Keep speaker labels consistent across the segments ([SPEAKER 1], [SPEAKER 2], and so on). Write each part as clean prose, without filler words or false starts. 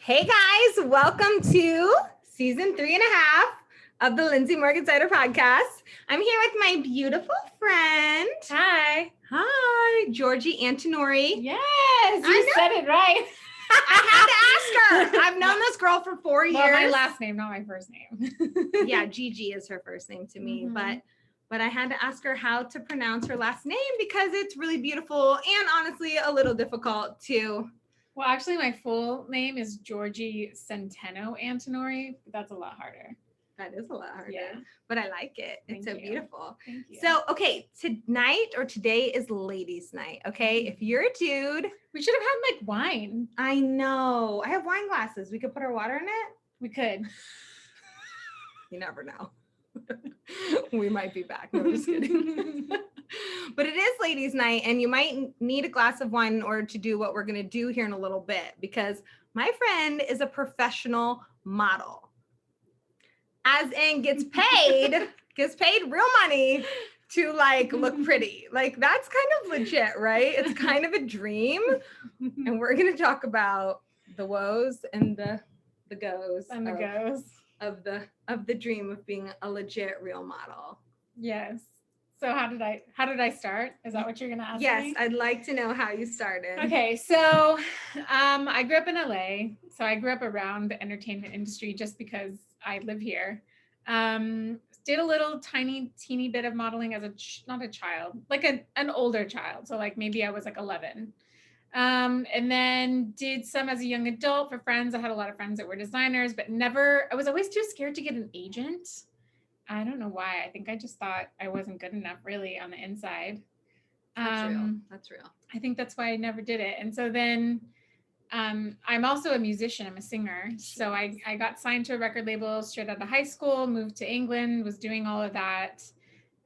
[SPEAKER 1] Hey guys, welcome to season 3.5 of the Lindsay Morgan Snyder Podcast. I'm here with my beautiful friend.
[SPEAKER 2] Hi,
[SPEAKER 1] Giorgi Antinori.
[SPEAKER 2] Yes, you said it right.
[SPEAKER 1] I had to ask her. I've known this girl for 4 years.
[SPEAKER 2] Well, my last name, not my first name.
[SPEAKER 1] Yeah, Gigi is her first name to me, but I had to ask her how to pronounce her last name because it's really beautiful and honestly a little difficult too.
[SPEAKER 2] Well, actually, my full name is Giorgi Antinori. That's a lot harder.
[SPEAKER 1] That is a lot harder,
[SPEAKER 2] yeah.
[SPEAKER 1] But I like it. It's
[SPEAKER 2] Thank
[SPEAKER 1] so
[SPEAKER 2] you.
[SPEAKER 1] beautiful.
[SPEAKER 2] Thank you.
[SPEAKER 1] So, okay, tonight or today is ladies' night, okay? If you're a dude.
[SPEAKER 2] We should have had like wine.
[SPEAKER 1] I know. I have wine glasses. We could put our water in it.
[SPEAKER 2] We could.
[SPEAKER 1] You never know. We might be back. No, just kidding. But it is ladies' night, and you might need a glass of wine in order to do what we're going to do here in a little bit, because my friend is a professional model. As in gets paid real money to like look pretty. Like that's kind of legit, right? It's kind of a dream. And we're going to talk about the woes and the goes.
[SPEAKER 2] And the goes.
[SPEAKER 1] Of the dream of being a legit real model.
[SPEAKER 2] Yes. So how did I start? Is that what you're going to ask me?
[SPEAKER 1] Yes, I'd like to know how you started.
[SPEAKER 2] Okay, so I grew up in LA. So I grew up around the entertainment industry just because I live here. Did a little teeny bit of modeling as not a child, like an older child. So like maybe I was like 11. And then did some as a young adult for friends. I had a lot of friends that were designers, but I was always too scared to get an agent. I don't know why. I think I just thought I wasn't good enough really on the inside.
[SPEAKER 1] That's real.
[SPEAKER 2] I think that's why I never did it. And so then I'm also a musician. I'm a singer. So I got signed to a record label straight out of high school, moved to England, was doing all of that.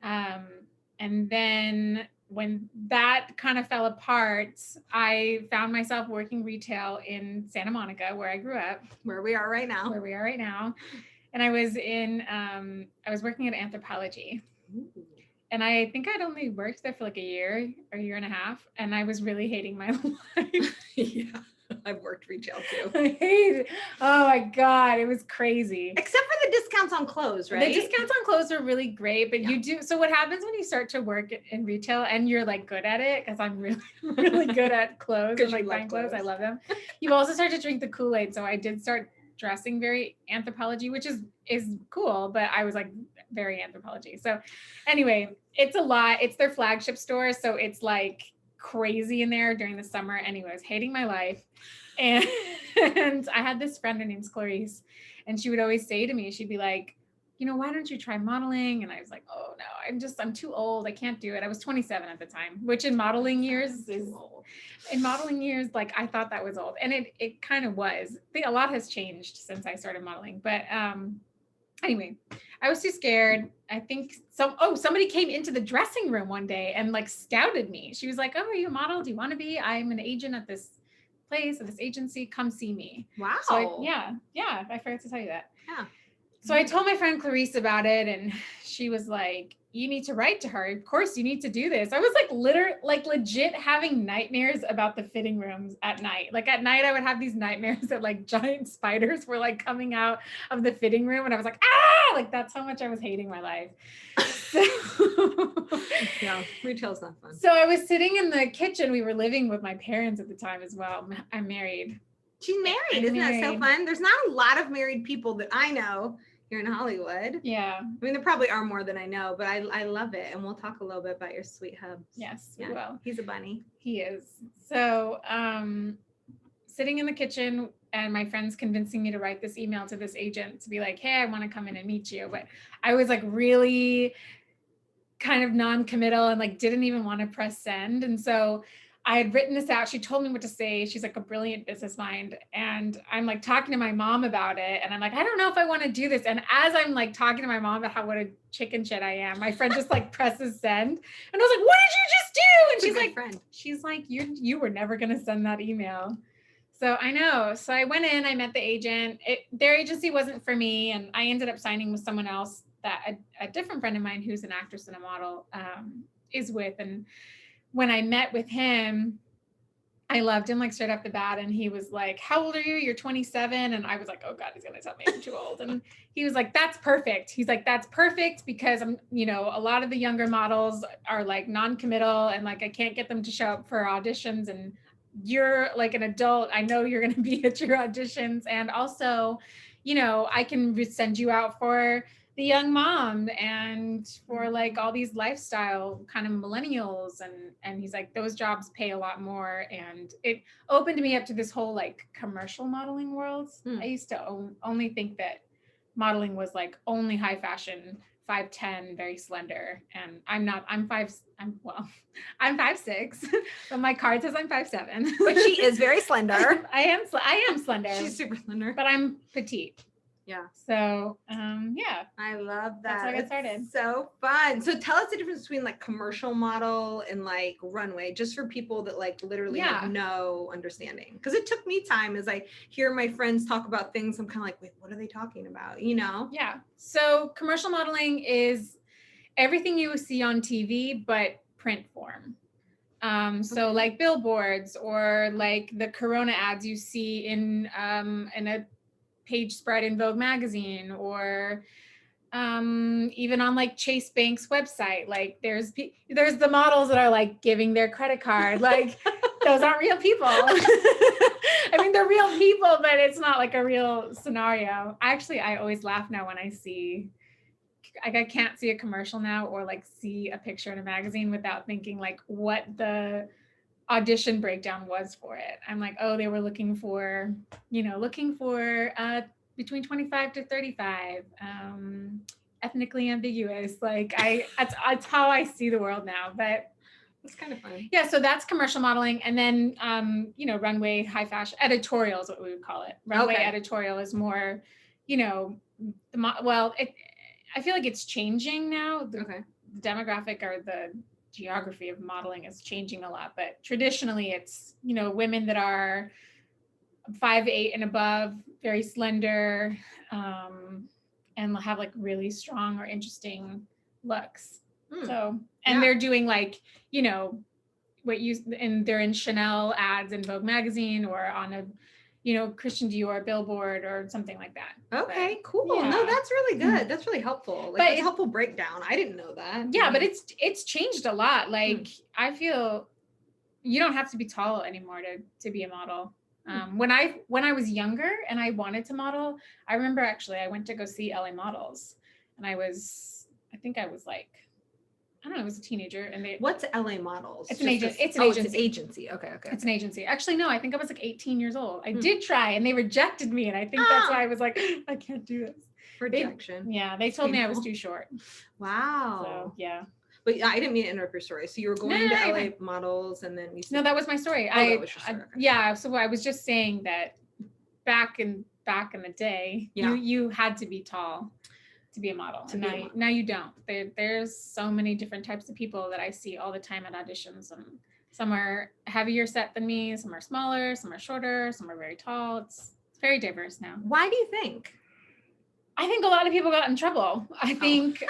[SPEAKER 2] And then when that kind of fell apart, I found myself working retail in Santa Monica, where I grew up.
[SPEAKER 1] Where we are right now.
[SPEAKER 2] And I was working at Anthropologie. Ooh. And I think I'd only worked there for like a year or a year and a half. And I was really hating my life.
[SPEAKER 1] Yeah, I've worked retail too.
[SPEAKER 2] I hated it. Oh my God, it was crazy.
[SPEAKER 1] Except for the discounts on clothes, right?
[SPEAKER 2] The discounts on clothes are really great, but you do. So what happens when you start to work in retail and you're like good at it? Because I'm really, really good at clothes and like buying clothes. I love them. You also start to drink the Kool-Aid. So I did start dressing very Anthropologie, which is cool, but I was like very Anthropologie. So anyway, it's a lot. It's their flagship store. So it's like crazy in there during the summer. Anyway, I was hating my life. And I had this friend, her name's Clarice, and she would always say to me, she'd be like, why don't you try modeling? And I was like, oh no, I'm too old. I can't do it. I was 27 at the time, which in modeling years like I thought that was old. And it kind of was. I think a lot has changed since I started modeling. But anyway, I was too scared. I think somebody came into the dressing room one day and like scouted me. She was like, oh, are you a model? Do you want to be? I'm an agent at this place, at this agency. Come see me.
[SPEAKER 1] Wow.
[SPEAKER 2] So I forgot to tell you that.
[SPEAKER 1] Yeah.
[SPEAKER 2] So I told my friend Clarice about it, and she was like, you need to write to her. Of course you need to do this. I was like legit having nightmares about the fitting rooms at night. Like at night I would have these nightmares that like giant spiders were like coming out of the fitting room. And I was like, like that's how much I was hating my life.
[SPEAKER 1] Yeah, retail's not fun.
[SPEAKER 2] So I was sitting in the kitchen. We were living with my parents at the time as well. I'm married.
[SPEAKER 1] She's married. Isn't that so fun? There's not a lot of married people that I know here in Hollywood.
[SPEAKER 2] Yeah.
[SPEAKER 1] I mean, there probably are more than I know, but I love it. And we'll talk a little bit about your sweet hubs.
[SPEAKER 2] Yes, we will.
[SPEAKER 1] He's a bunny.
[SPEAKER 2] He is. So sitting in the kitchen and my friends convincing me to write this email to this agent to be like, hey, I want to come in and meet you. But I was like really kind of non-committal and like didn't even want to press send. And so I had written this out. She told me what to say. She's like a brilliant business mind. And I'm like talking to my mom about it. And I'm like, I don't know if I want to do this. And as I'm like talking to my mom about what a chicken shit I am, my friend just like presses send. And I was like, what did you just do? And she's like, you were never going to send that email. So I know. So I went in, I met the agent. Their agency wasn't for me. And I ended up signing with someone else that a different friend of mine who's an actress and a model is with. And when I met with him, I loved him like straight off the bat. And he was like, how old are you? You're 27. And I was like, oh God, he's going to tell me I'm too old. And he was like, that's perfect. He's like, that's perfect because I'm, you know, a lot of the younger models are like non-committal and like, I can't get them to show up for auditions. And you're like an adult. I know you're going to be at your auditions. And also, you know, I can send you out for the young mom and for like all these lifestyle kind of millennials. And he's like, those jobs pay a lot more. And it opened me up to this whole like commercial modeling world. I used to only think that modeling was like only high fashion, 5'10", very slender. And I'm 5'6", but my card says I'm 5'7".
[SPEAKER 1] But she is very slender.
[SPEAKER 2] I am slender.
[SPEAKER 1] She's super slender.
[SPEAKER 2] But I'm petite.
[SPEAKER 1] Yeah.
[SPEAKER 2] So, yeah.
[SPEAKER 1] I love that.
[SPEAKER 2] That's how I got started.
[SPEAKER 1] It's so fun. So tell us the difference between like commercial model and like runway, just for people that like literally have no understanding. Because it took me time as I hear my friends talk about things. I'm kind of like, wait, what are they talking about? You know?
[SPEAKER 2] Yeah. So commercial modeling is everything you see on TV, but print form. So like billboards or like the Corona ads you see in a page spread in Vogue magazine, or even on like Chase Bank's website. Like there's the models that are like giving their credit card. Like those aren't real people. I mean, they're real people, but it's not like a real scenario. I always laugh now when I see, like, I can't see a commercial now or like see a picture in a magazine without thinking like what the audition breakdown was for it. I'm like, oh, they were looking for between 25 to 35, ethnically ambiguous. Like that's how I see the world now. But
[SPEAKER 1] it's kind of fun.
[SPEAKER 2] Yeah, so that's commercial modeling. And then runway, high fashion, editorial is what we would call it. Runway editorial is more, I feel like it's changing now. The demographic or the geography of modeling is changing a lot, but traditionally it's, women that are 5'8" and above, very slender, and have like really strong or interesting looks. So, and they're doing like, they're in Chanel ads in Vogue magazine or on a, Christian Dior billboard or something like that.
[SPEAKER 1] Okay, cool. Yeah. No, that's really good. That's really helpful. Like, it's a helpful breakdown. I didn't know that.
[SPEAKER 2] Yeah, but it's changed a lot. Like, I feel you don't have to be tall anymore to be a model. When I was younger and I wanted to model, I remember actually I went to go see LA Models, and I think I was like, I don't know, I was a teenager. And
[SPEAKER 1] what's LA Models?
[SPEAKER 2] It's an agency.
[SPEAKER 1] It's an agency. Okay.
[SPEAKER 2] It's an agency. Actually, no, I think I was like 18 years old. I did try and they rejected me. And I think that's why I was like, I can't do this.
[SPEAKER 1] Rejection.
[SPEAKER 2] They told me I was too short.
[SPEAKER 1] Wow.
[SPEAKER 2] So, yeah.
[SPEAKER 1] But I didn't mean to interrupt your story. So you were going to LA Models and then you said...
[SPEAKER 2] No, that was my story.
[SPEAKER 1] That was your story. Okay.
[SPEAKER 2] Yeah. So I was just saying that back in the day, you had to be tall to be a model. Now you don't. There's so many different types of people that I see all the time at auditions, and some are heavier set than me, some are smaller, some are shorter, some are very tall. It's very diverse now.
[SPEAKER 1] Why do you think?
[SPEAKER 2] I think a lot of people got in trouble. I think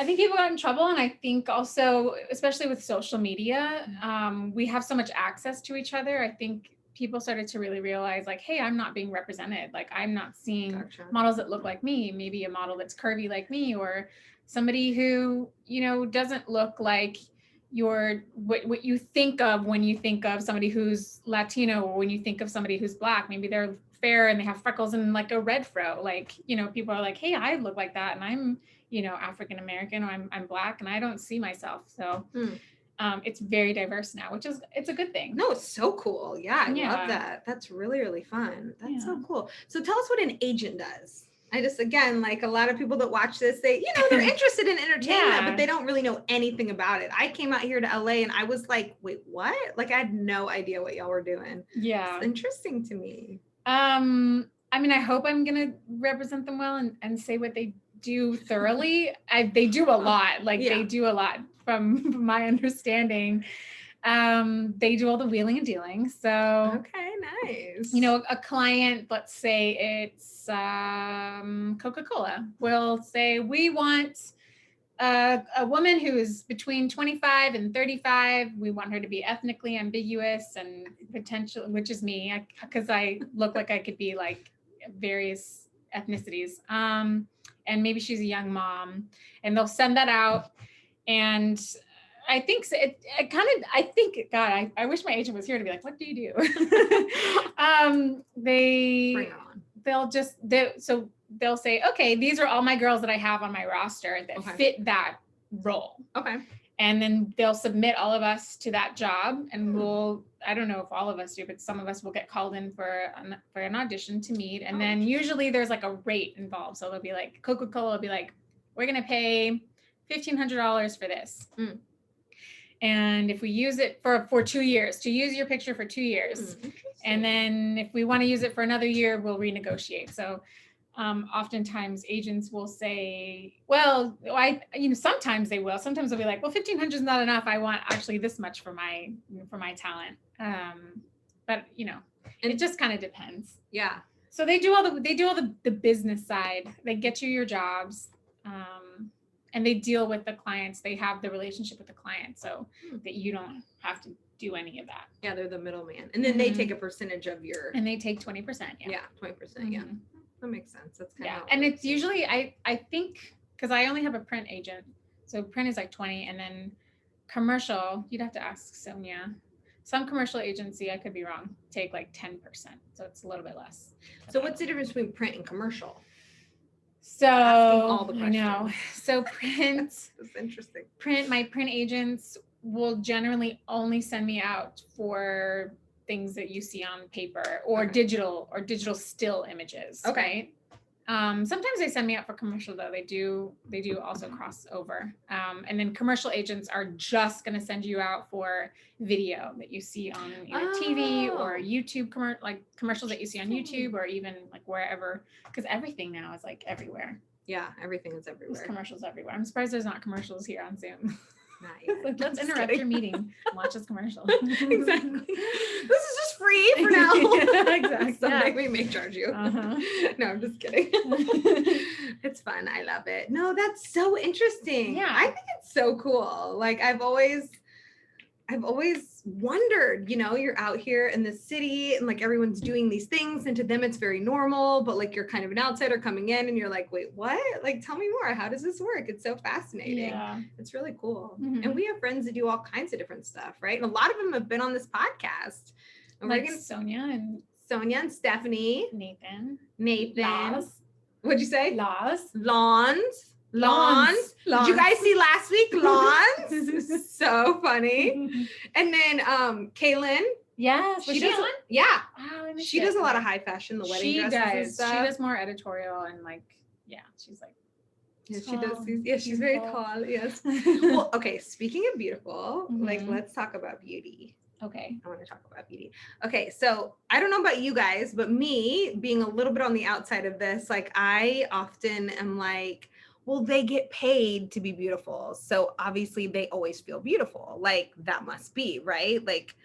[SPEAKER 2] people got in trouble, and I think also, especially with social media, we have so much access to each other. I think people started to really realize, like, hey, I'm not being represented. Like, I'm not seeing models that look like me, maybe a model that's curvy like me, or somebody who, doesn't look like what you think of when you think of somebody who's Latino, or when you think of somebody who's Black. Maybe they're fair and they have freckles and like a red fro. Like, people are like, hey, I look like that, and I'm, African American, or I'm Black, and I don't see myself. So it's very diverse now, it's a good thing.
[SPEAKER 1] No, it's so cool. Yeah, I love that. That's really, really fun. That's so cool. So tell us what an agent does. I just, again, like a lot of people that watch this, they're interested in entertainment, but they don't really know anything about it. I came out here to LA and I was like, wait, what? Like, I had no idea what y'all were doing. Yeah. It's interesting to me.
[SPEAKER 2] I mean, I hope I'm going to represent them well and say what they do thoroughly. They do a lot. They do a lot from my understanding. They do all the wheeling and dealing. So,
[SPEAKER 1] okay, nice.
[SPEAKER 2] A client, let's say it's Coca-Cola, will say, we want a woman who is between 25 and 35. We want her to be ethnically ambiguous and potential, which is me, because I look like I could be like various ethnicities. And maybe she's a young mom, and they'll send that out. And I think I wish my agent was here to be like, what do you do?
[SPEAKER 1] Bring her on.
[SPEAKER 2] They'll say, okay, these are all my girls that I have on my roster that fit that role.
[SPEAKER 1] Okay.
[SPEAKER 2] And then they'll submit all of us to that job, and I don't know if all of us do, but some of us will get called in for an audition to meet. And then usually there's like a rate involved. So they'll be like, Coca-Cola will be like, we're going to pay $1,500 for this. And if we use it for 2 years, to use your picture for 2 years. And then if we want to use it for another year, we'll renegotiate. So oftentimes agents will say, well, sometimes they will. Sometimes they'll be like, well, $1,500 is not enough. I want actually this much for my talent. But it just kind of depends.
[SPEAKER 1] Yeah.
[SPEAKER 2] So they do all the business side. They get you your jobs. And they deal with the clients. They have the relationship with the client, so that you don't have to do any of that.
[SPEAKER 1] Yeah, they're the middleman. And then they take a percentage of your...
[SPEAKER 2] And they take 20%.
[SPEAKER 1] Yeah, 20%. Yeah. That makes sense. That's kind of...
[SPEAKER 2] And it's usually, I think, because I only have a print agent. So print is like 20, and then commercial, you'd have to ask Sonia. Some commercial agency, I could be wrong, take like 10%. So it's a little bit less.
[SPEAKER 1] So what's the difference between print and commercial?
[SPEAKER 2] So
[SPEAKER 1] all the
[SPEAKER 2] I know. So print,
[SPEAKER 1] that's interesting.
[SPEAKER 2] My print agents will generally only send me out for things that you see on paper or digital still images. Okay. Right? Sometimes they send me out for commercial though. They do also cross over. And then commercial agents are just going to send you out for video that you see on either TV or YouTube, commercials that you see on YouTube or even like wherever, because everything now is like everywhere.
[SPEAKER 1] Yeah, everything is everywhere.
[SPEAKER 2] There's commercials everywhere. I'm surprised there's not commercials here on Zoom.
[SPEAKER 1] Not yet.
[SPEAKER 2] Like, let's interrupt your meeting and watch this commercial.
[SPEAKER 1] Exactly. This is just free for now.
[SPEAKER 2] Yeah, exactly.
[SPEAKER 1] Someday we may charge you. No, I'm just kidding. It's fun. I love it. No, that's so interesting.
[SPEAKER 2] Yeah.
[SPEAKER 1] I think it's so cool. Like I've always wondered, you're out here in the city and like everyone's doing these things and to them it's very normal, but like you're kind of an outsider coming in and you're like, wait, what? Like, tell me more. How does this work? It's so fascinating. Yeah. It's really cool. And we have friends that do all kinds of different stuff, right? And a lot of them have been on this podcast. And
[SPEAKER 2] like Sonia and
[SPEAKER 1] Stephanie.
[SPEAKER 2] Nathan.
[SPEAKER 1] Laz. What'd you say?
[SPEAKER 2] Laz.
[SPEAKER 1] Lawns. Did you guys see last week? Lawns. So funny. And then Kaylin.
[SPEAKER 2] Yes.
[SPEAKER 1] She does. Yeah.
[SPEAKER 2] Wow,
[SPEAKER 1] she does a lot of high fashion, the wedding dresses and stuff.
[SPEAKER 2] She does more editorial and like, yeah, she's like.
[SPEAKER 1] Yeah, she does. Yeah, she's very tall. Yes. Well, okay. Speaking of beautiful, like let's talk about beauty.
[SPEAKER 2] Okay.
[SPEAKER 1] I want to talk about beauty. Okay. So I don't know about you guys, but me being a little bit on the outside of this, like I often am like, well, they get paid to be beautiful. So obviously they always feel beautiful. Like that must be, right? Like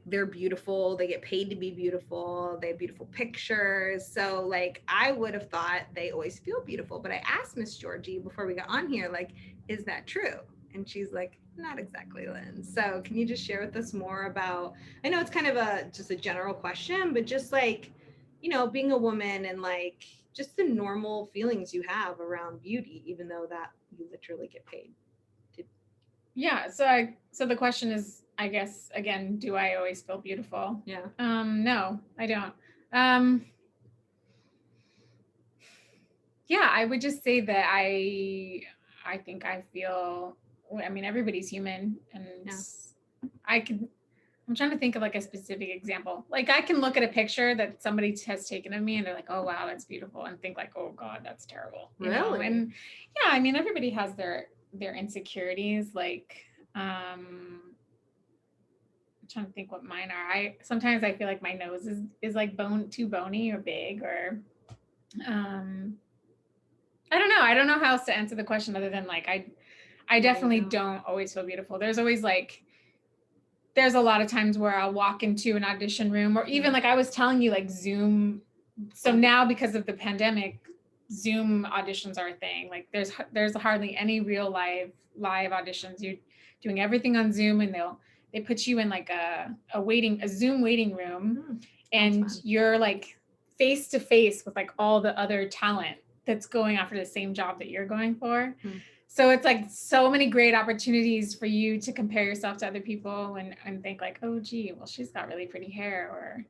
[SPEAKER 1] they're beautiful. They get paid to be beautiful. They have beautiful pictures. So like, I would have thought they always feel beautiful, but I asked Miss Giorgi before we got on here, like, is that true? And she's like, not exactly, Lynn. So can you just share with us more about, I know it's kind of just a general question, but just like, being a woman and like, just the normal feelings you have around beauty, even though that you literally get paid.
[SPEAKER 2] Yeah. So the question is, I guess, again, do I always feel beautiful?
[SPEAKER 1] Yeah.
[SPEAKER 2] No, I don't. Yeah, I would just say that I think I feel, I mean, everybody's human and I'm trying to think of like a specific example. Like I can look at a picture that somebody has taken of me and they're like, oh, wow, that's beautiful. And think like, oh God, that's terrible.
[SPEAKER 1] Really?
[SPEAKER 2] And yeah, I mean, everybody has their insecurities. Like, I'm trying to think what mine are. Sometimes I feel like my nose is like too bony or big or, I don't know. I don't know how else to answer the question other than like, I definitely don't always feel beautiful. There's always like, there's a lot of times where I'll walk into an audition room or even like I was telling you, like Zoom. So now because of the pandemic, Zoom auditions are a thing. Like there's hardly any real live auditions. You're doing everything on Zoom, and they put you in like a Zoom waiting room, and you're like face to face with like all the other talent that's going after the same job that you're going for. So it's like so many great opportunities for you to compare yourself to other people and think like, oh gee, well, she's got really pretty hair, or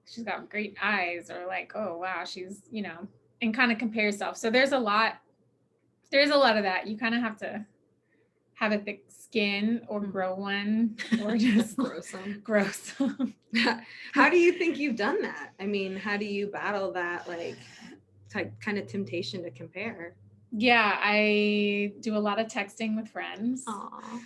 [SPEAKER 2] she's got great eyes, or like, oh wow, she's, and kind of compare yourself. So there's a lot of that. You kind of have to have a thick skin or grow one, or just grow some.
[SPEAKER 1] How do you think you've done that? I mean, how do you battle that like type kind of temptation to compare?
[SPEAKER 2] Yeah, I do a lot of texting with friends.
[SPEAKER 1] Aww.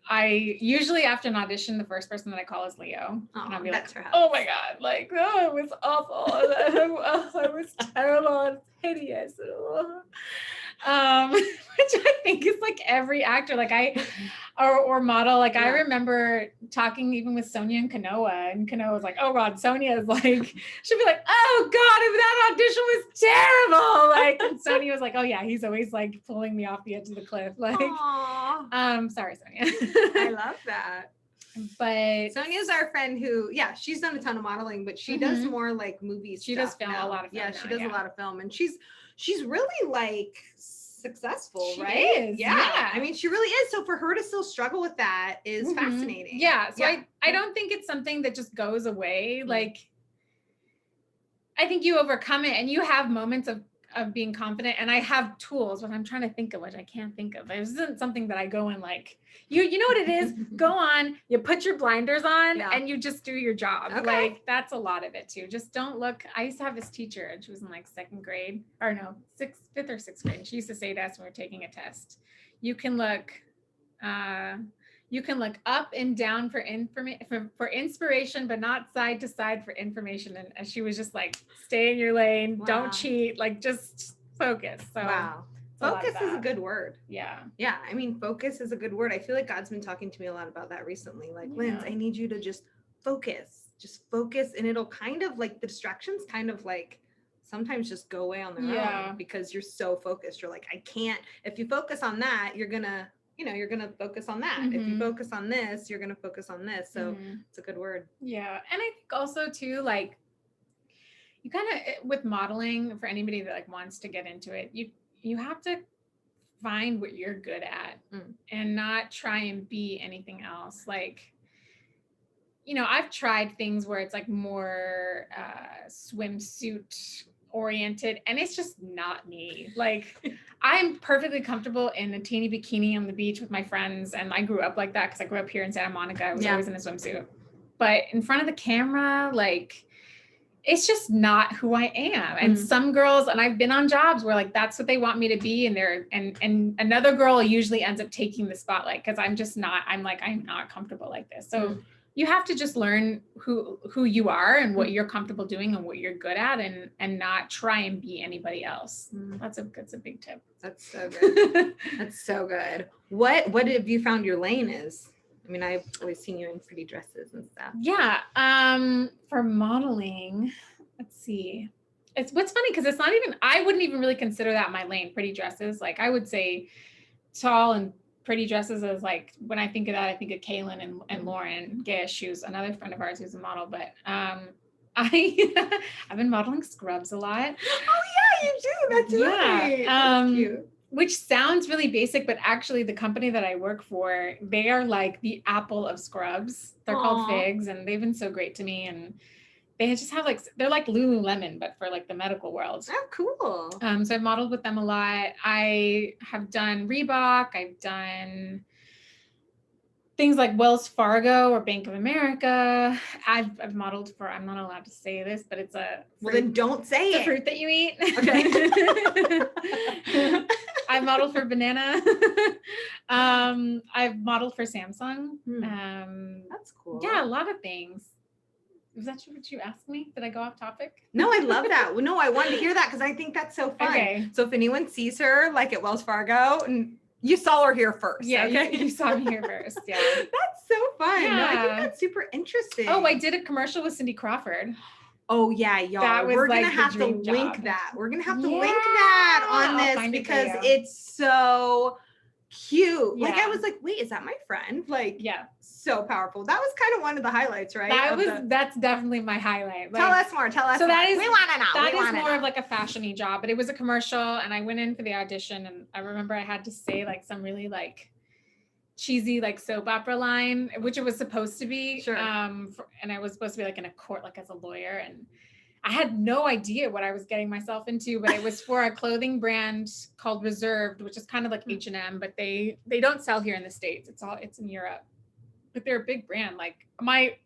[SPEAKER 2] I usually after an audition, the first person that I call is Leo. And I'll be like,
[SPEAKER 1] her house.
[SPEAKER 2] oh my God, like, oh, it was awful. It was terrible and hideous. Which I think is like every actor, like or model. Like I remember talking even with Sonia and Kanoa was like, oh God, Sonia is like, she'd be like, oh God, if that audition was terrible. Like, and Sonia was like, oh yeah, he's always like pulling me off the edge of the cliff. Like, sorry, Sonia.
[SPEAKER 1] I love that.
[SPEAKER 2] But
[SPEAKER 1] Sonia's our friend who, she's done a ton of modeling, but she does more like movies.
[SPEAKER 2] She does film
[SPEAKER 1] now.
[SPEAKER 2] a lot of film.
[SPEAKER 1] Yeah, she does a lot of film, and she's really like successful,
[SPEAKER 2] she
[SPEAKER 1] right?
[SPEAKER 2] Is, yeah.
[SPEAKER 1] I mean, she really is. So for her to still struggle with that is fascinating.
[SPEAKER 2] Yeah. So I don't think it's something that just goes away. Like, I think you overcome it, and you have moments of being confident. And I have tools, but I'm trying to think of which I can't think of. It isn't something that I go in like, you know what it is? Go on, you put your blinders on and you just do your job. Okay. Like that's a lot of it too. Just don't look. I used to have this teacher, and she was in like fifth or sixth grade. And she used to say to us when we were taking a test, you can look up and down for inspiration, but not side to side for information. And she was just like, stay in your lane, don't cheat, like just focus. So
[SPEAKER 1] focus is a good word.
[SPEAKER 2] Yeah.
[SPEAKER 1] I mean, focus is a good word. I feel like God's been talking to me a lot about that recently. Like, Linz, I need you to just focus, and it'll kind of like the distractions kind of like sometimes just go away on their own because you're so focused. You're like, I can't, if you focus on that, you're going to focus on that. If you focus on this, you're going to focus on this. So it's a good word.
[SPEAKER 2] Yeah. And I think also too, like you kind of, with modeling, for anybody that like wants to get into it, you have to find what you're good at and not try and be anything else. Like, I've tried things where it's like more swimsuit oriented, and it's just not me. Like I'm perfectly comfortable in a teeny bikini on the beach with my friends, and I grew up like that because I grew up here in Santa Monica. I was always in a swimsuit, but in front of the camera, like it's just not who I am. And some girls, and I've been on jobs where like that's what they want me to be, and another girl usually ends up taking the spotlight because I'm not comfortable like this. So you have to just learn who you are and what you're comfortable doing and what you're good at, and not try and be anybody else. That's a big tip.
[SPEAKER 1] That's so good. That's so good. What have you found your lane is? I mean, I've always seen you in pretty dresses and stuff.
[SPEAKER 2] Yeah. For modeling, let's see. What's funny because it's not even, I wouldn't even really consider that my lane, pretty dresses. Like I would say tall and pretty dresses is like, when I think of that, I think of Kaylin and Lauren Gish, who's another friend of ours who's a model. But I've been modeling scrubs a lot.
[SPEAKER 1] Oh yeah, you do. That's right. That's cute.
[SPEAKER 2] Which sounds really basic, but actually the company that I work for, they are like the Apple of scrubs. They're called Figs, and they've been so great to me. And they just have like, they're like Lululemon, but for like the medical world.
[SPEAKER 1] Oh, cool.
[SPEAKER 2] So I've modeled with them a lot. I have done Reebok. I've done things like Wells Fargo or Bank of America. I've modeled for, I'm not allowed to say this, but it's a fruit.
[SPEAKER 1] Well, then don't say
[SPEAKER 2] it's a fruit that you eat.
[SPEAKER 1] Okay.
[SPEAKER 2] I've modeled for Banana. I've modeled for Samsung.
[SPEAKER 1] That's cool.
[SPEAKER 2] Yeah, a lot of things. Was that what you asked me? Did I go off topic?
[SPEAKER 1] No, I love that. No, I wanted to hear that because I think that's so fun. Okay. So if anyone sees her like at Wells Fargo, and you saw her here first.
[SPEAKER 2] Yeah, okay? you saw me here first. Yeah.
[SPEAKER 1] That's so fun. Yeah. No, I think that's super interesting.
[SPEAKER 2] Oh, I did a commercial with Cindy Crawford.
[SPEAKER 1] Oh yeah, y'all.
[SPEAKER 2] That was
[SPEAKER 1] We're
[SPEAKER 2] like
[SPEAKER 1] gonna
[SPEAKER 2] the
[SPEAKER 1] have to
[SPEAKER 2] dream
[SPEAKER 1] link
[SPEAKER 2] job.
[SPEAKER 1] that. We're gonna have to
[SPEAKER 2] Yeah.
[SPEAKER 1] link that on
[SPEAKER 2] I'll
[SPEAKER 1] this
[SPEAKER 2] find it for
[SPEAKER 1] because
[SPEAKER 2] you.
[SPEAKER 1] it's so cute. Like I
[SPEAKER 2] Yeah.
[SPEAKER 1] was like, wait, is that my friend? Like,
[SPEAKER 2] Yeah.
[SPEAKER 1] so powerful. That was kind of one of the highlights, right?
[SPEAKER 2] That's definitely my highlight.
[SPEAKER 1] Tell us more. Tell us
[SPEAKER 2] so
[SPEAKER 1] more.
[SPEAKER 2] that is-
[SPEAKER 1] we want to know.
[SPEAKER 2] That
[SPEAKER 1] we
[SPEAKER 2] is
[SPEAKER 1] wanna
[SPEAKER 2] more
[SPEAKER 1] know.
[SPEAKER 2] of like a fashion-y job, but it was a commercial and I went in for the audition and I remember I had to say like some really like cheesy like soap opera line, which it was supposed to be.
[SPEAKER 1] Sure.
[SPEAKER 2] And I was supposed to be like in a court, like as a lawyer. And I had no idea what I was getting myself into, but it was for a clothing brand called Reserved, which is kind of like H&M, but they don't sell here in the States. It's in Europe, but they're a big brand. Like my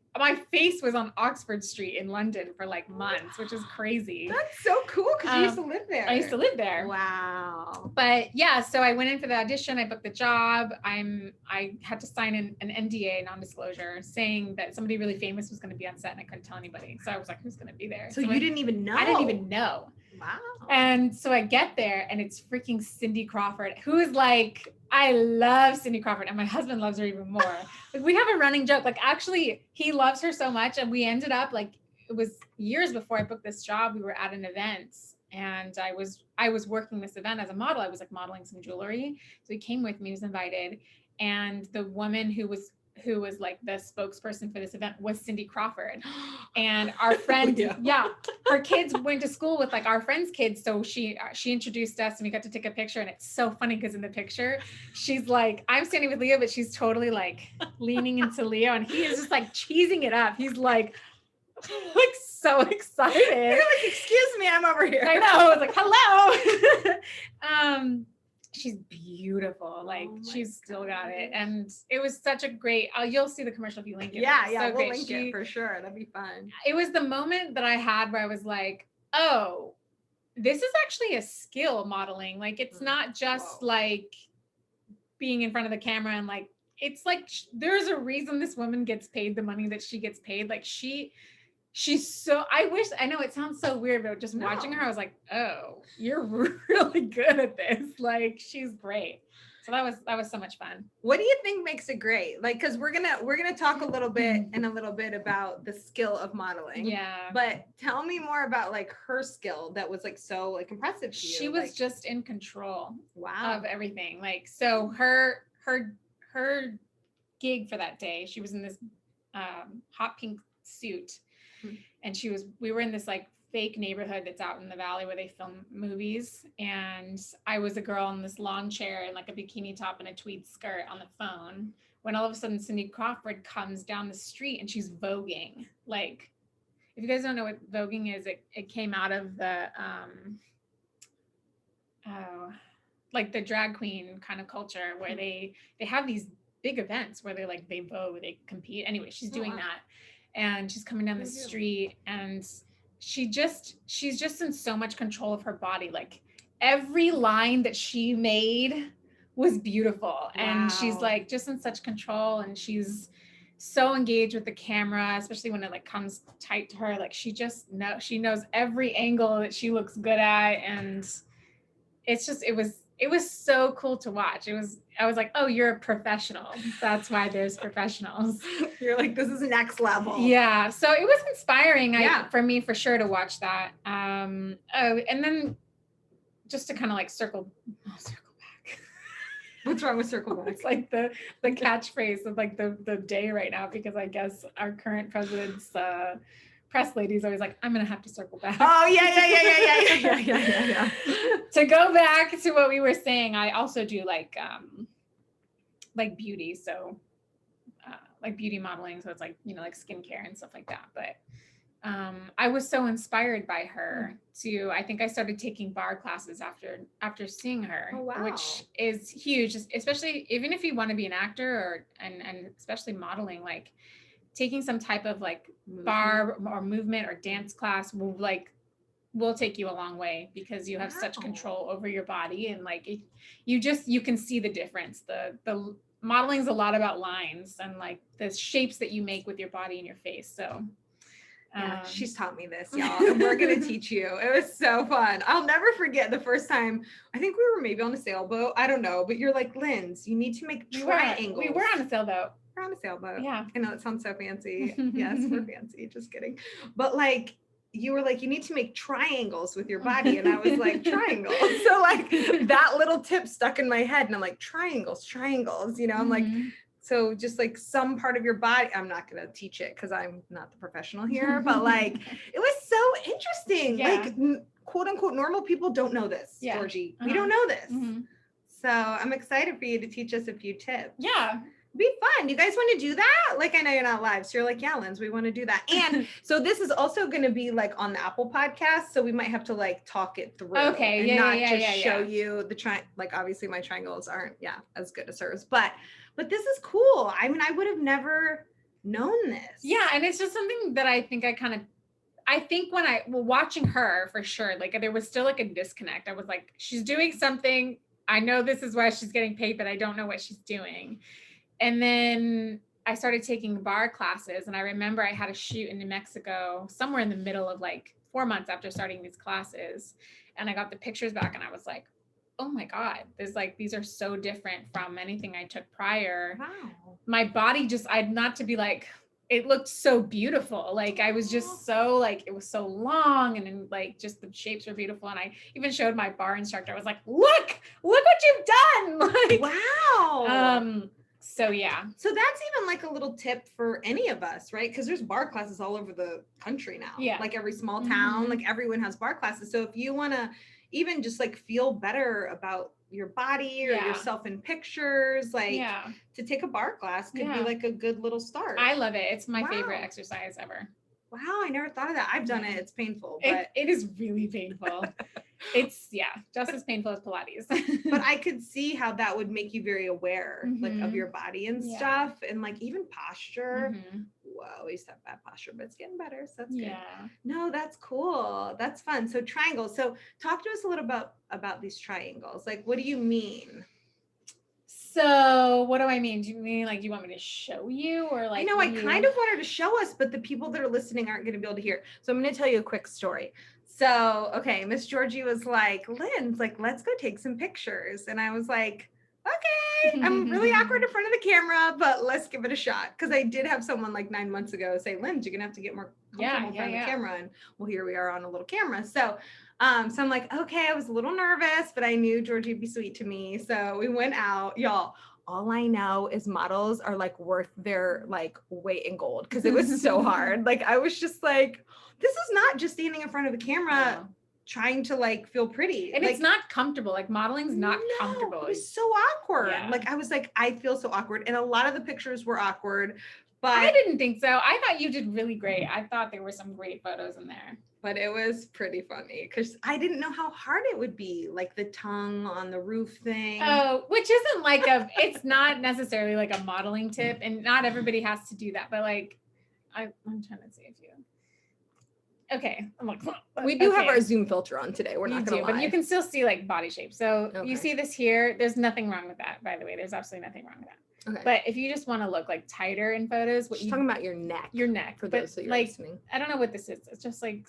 [SPEAKER 2] face was on Oxford Street in London for like months, which is crazy.
[SPEAKER 1] That's so cool because you used to live there.
[SPEAKER 2] I used to live there.
[SPEAKER 1] Wow.
[SPEAKER 2] But yeah, so I went in for the audition. I booked the job. I had to sign an NDA, non-disclosure, saying that somebody really famous was going to be on set, and I couldn't tell anybody. So I was like, "Who's going to be there?"
[SPEAKER 1] So you didn't even know?
[SPEAKER 2] I didn't even know.
[SPEAKER 1] Wow.
[SPEAKER 2] And so I get there, and it's freaking Cindy Crawford, who is like, I love Cindy Crawford, and my husband loves her even more. Like we have a running joke. Like actually, he loves her so much, and we ended up like it was years before I booked this job. We were at an event. And I was working this event as a model. I was like modeling some jewelry. So he came with me, he was invited. And the woman who was like the spokesperson for this event was Cindy Crawford. And our friend, her kids went to school with like our friend's kids. So she introduced us and we got to take a picture. And it's so funny because in the picture, she's like, I'm standing with Leo, but she's totally like leaning into Leo. And he is just like cheesing it up. He's like so excited.
[SPEAKER 1] You're like, excuse me, I'm over here.
[SPEAKER 2] I know. I was like, hello. She's beautiful. Like she's still got it. And it was such a great, you'll see the commercial if you link it.
[SPEAKER 1] Yeah,
[SPEAKER 2] so
[SPEAKER 1] we'll link it for sure. That'd be fun.
[SPEAKER 2] It was the moment that I had where I was like, oh, this is actually a skill, modeling. Like it's not just like being in front of the camera and like, it's like, there's a reason this woman gets paid the money that she gets paid. Like she's so, I know it sounds so weird, but just watching her, I was like, oh, you're really good at this. Like, she's great. So that was so much fun.
[SPEAKER 1] What do you think makes it great? Like, cause we're going to talk a little bit about the skill of modeling.
[SPEAKER 2] Yeah.
[SPEAKER 1] But tell me more about like her skill that was like, so like impressive to you.
[SPEAKER 2] She was just in control
[SPEAKER 1] of
[SPEAKER 2] everything. Like, so her gig for that day, she was in this hot pink suit. And we were in this like fake neighborhood that's out in the valley where they film movies. And I was a girl in this lawn chair in like a bikini top and a tweed skirt on the phone when all of a sudden Cindy Crawford comes down the street and she's voguing. Like, if you guys don't know what voguing is, it came out of the, like the drag queen kind of culture where they have these big events where they vogue, they compete. Anyway, she's doing that. And she's coming down the street and she's just in so much control of her body. Like every line that she made was beautiful. And she's like just in such control and she's so engaged with the camera, especially when it like comes tight to her. Like she knows every angle that she looks good at. And it's just, it was so cool to watch. I was like, oh, you're a professional. That's why there's professionals.
[SPEAKER 1] You're like, this is next level.
[SPEAKER 2] Yeah. So it was inspiring for me for sure to watch that. And then just to kind of like circle back.
[SPEAKER 1] What's wrong with circle back?
[SPEAKER 2] It's like the catchphrase of like the day right now, because I guess our current president's press lady is always like, I'm gonna have to circle back.
[SPEAKER 1] Oh yeah.
[SPEAKER 2] To go back to what we were saying, I also do like beauty, so like beauty modeling, so it's like, you know, like skincare and stuff like that. But I was so inspired by her too. I think I started taking bar classes after seeing her, which is huge, especially even if you want to be an actor and especially modeling, like taking some type of like bar or movement or dance class will take you a long way, because you have such control over your body. And like you can see the difference. The modeling is a lot about lines and like the shapes that you make with your body and your face. So
[SPEAKER 1] she's taught me this, y'all, and we're gonna teach you. It was so fun. I'll never forget the first time. I think we were maybe on a sailboat, I don't know, but you're like, Linz, you need to make triangles.
[SPEAKER 2] We were on a sailboat.
[SPEAKER 1] We're on a sailboat.
[SPEAKER 2] Yeah.
[SPEAKER 1] I know it sounds so fancy. Yes, we're fancy. Just kidding. But like, you were like, you need to make triangles with your body. And I was like, triangles. So like that little tip stuck in my head. And I'm like, triangles, you know, I'm like, so just like some part of your body, I'm not going to teach it because I'm not the professional here, but like, it was so interesting. Like quote unquote, normal people don't know this, Giorgi. We don't know this. So I'm excited for you to teach us a few tips.
[SPEAKER 2] Yeah.
[SPEAKER 1] Be fun. You guys want to do that? Like, I know you're not live, so you're like, yeah, Linz, we want to do that. And so this is also going to be like on the Apple podcast. So we might have to like talk it through.
[SPEAKER 2] Okay.
[SPEAKER 1] And not just show you the like, obviously my triangles aren't, as good as hers, but this is cool. I mean, I would have never known this.
[SPEAKER 2] Yeah. And it's just something that I think I think when watching her for sure, like there was still like a disconnect. I was like, she's doing something. I know this is why she's getting paid, but I don't know what she's doing. And then I started taking bar classes, and I remember I had a shoot in New Mexico somewhere in the middle of like 4 months after starting these classes. And I got the pictures back and I was like, oh my God, these are so different from anything I took prior.
[SPEAKER 1] Wow.
[SPEAKER 2] My body not to be like, it looked so beautiful. Like I was just so like, it was so long, and then like just the shapes were beautiful. And I even showed my bar instructor. I was like, look what you've done. Like,
[SPEAKER 1] wow.
[SPEAKER 2] So yeah.
[SPEAKER 1] So that's even like a little tip for any of us, right? Because there's bar classes all over the country now.
[SPEAKER 2] Yeah.
[SPEAKER 1] Like every small town, like everyone has bar classes. So if you want to even just like feel better about your body or yourself in pictures, like to take a bar class could be like a good little start.
[SPEAKER 2] I love it. It's my favorite exercise ever.
[SPEAKER 1] Wow, I never thought of that. I've done it. It's painful, but
[SPEAKER 2] it is really painful. It's just as painful as Pilates.
[SPEAKER 1] But I could see how that would make you very aware like of your body and stuff, and like even posture. Whoa, we used to have bad posture, but it's getting better. So that's good. No, that's cool. That's fun. So triangles. So talk to us a little about these triangles. Like, what do you mean?
[SPEAKER 2] So what do I mean? Do you mean like, do you want me to show you, or like?
[SPEAKER 1] I know I kind of wanted to show us, but the people that are listening aren't going to be able to hear. So I'm going to tell you a quick story. So, okay, Miss Giorgi was like, Linz, like, let's go take some pictures. And I was like, okay, I'm really awkward in front of the camera, but let's give it a shot. Because I did have someone like 9 months ago say, Linz, you're going to have to get more comfortable in front of the camera. And well, here we are on a little camera. So I'm like, okay, I was a little nervous, but I knew Giorgi would be sweet to me. So we went out, y'all. All I know is models are like worth their like weight in gold, because it was so hard. Like I was just like, this is not just standing in front of the camera trying to like feel pretty.
[SPEAKER 2] And
[SPEAKER 1] like,
[SPEAKER 2] it's not comfortable. Like modeling's not comfortable.
[SPEAKER 1] It was so awkward. Yeah. Like I was like, I feel so awkward. And a lot of the pictures were awkward, but
[SPEAKER 2] I didn't think so. I thought you did really great. I thought there were some great photos in there.
[SPEAKER 1] But it was pretty funny because I didn't know how hard it would be, like the tongue on the roof thing.
[SPEAKER 2] Oh, which isn't like it's not necessarily like a modeling tip, and not everybody has to do that. But like, I'm trying to see if you. Okay, I'm like,
[SPEAKER 1] we do have our Zoom filter on today. We're not going to lie.
[SPEAKER 2] But you can still see like body shape. So you see this here. There's nothing wrong with that, by the way. There's absolutely nothing wrong with that. Okay. But if you just want to look like tighter in photos,
[SPEAKER 1] she's talking about your neck.
[SPEAKER 2] Your neck.
[SPEAKER 1] For those that you're
[SPEAKER 2] like,
[SPEAKER 1] listening.
[SPEAKER 2] I don't know what this is. It's just like,